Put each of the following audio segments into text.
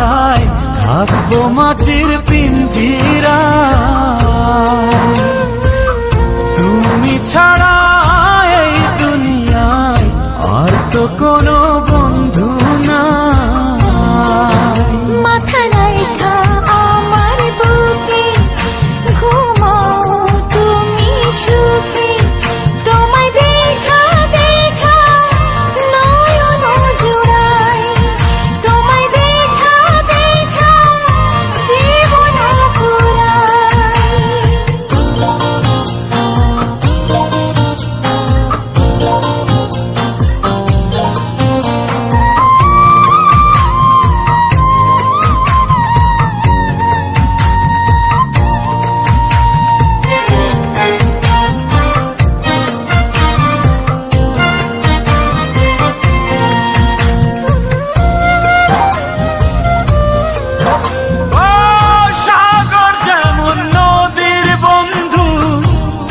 বাসায় থাকবো মাটির পিঞ্জিরায়। তুমি ছাড়া এই দুনিয়ায় আর তো কোনো বন্ধু নাই। মাথা রাইখা আমার বুকে ঘুমাও তুমি সুখে, তোমায় দেখা দেখা নয়ন জুড়াই, তোমায় দেখা দেখা জীবন পুরাই।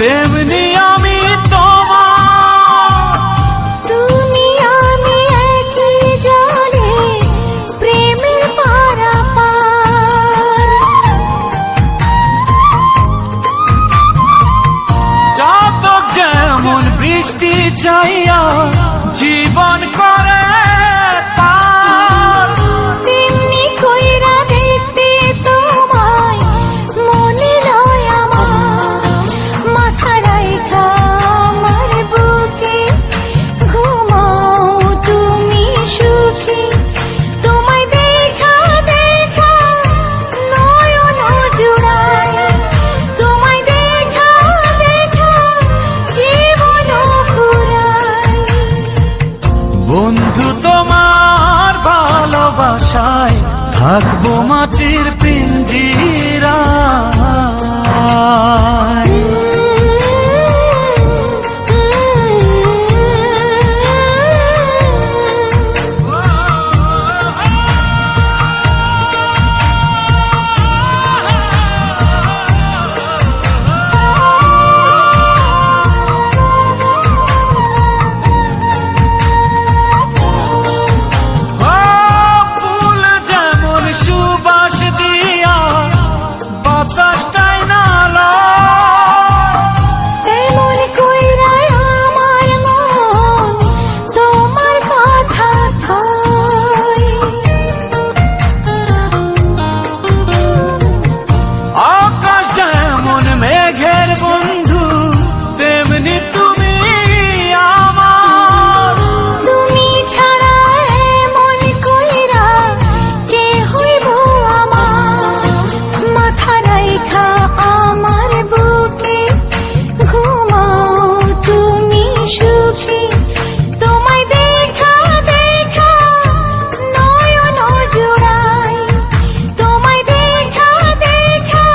তেমনি আমি তোমার, তুমি আমি একই জলে প্রেমের পারাপার। চাতক যেমন বৃষ্টি চাইয়া জীবন করে পার, তেমনি কইরা দেখতে তোমায় মনে লয় আমার। মাথা রাইখা আমার বুকে ঘুমাও তুমি সুখী, তোমায় দেখা দেখা নয়ন জুড়াই, তোমায় দেখা দেখা জীবন পুরাই। বন্ধু তোমার ভালোবাসায় থাকবো মাটির পিঞ্জিরায়। ফুল যেমন সুবাস দিয়া বাতাসটাই নালা, তেমন কইরা আমার মন তোমার কথা কয়। আকাশ যেমন মেঘের বন্ধু তেমনি তুমি আমার। তুমি ছাড়া এমন কইরা কে হইব আমার। মাথা রাইখা আমার বুকে ঘুমাও তুমি সুখী, তোমায় দেখা দেখা নয়ন জুড়াই, তোমায় দেখা দেখা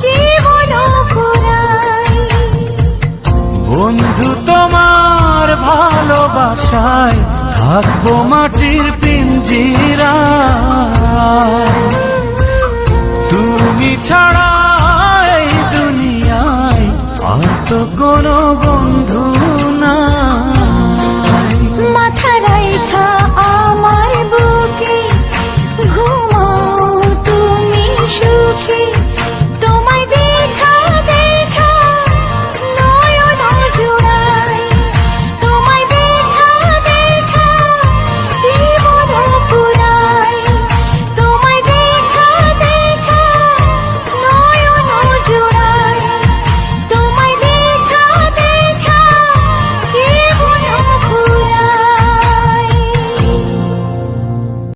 জীবন পুরাই। বন্ধু তোমার ভালোবাসায় থাকবো মাটির পিঞ্জিরায়। তুমি ছাড়া এই দুনিয়ায় আর তো কোনো বন্ধু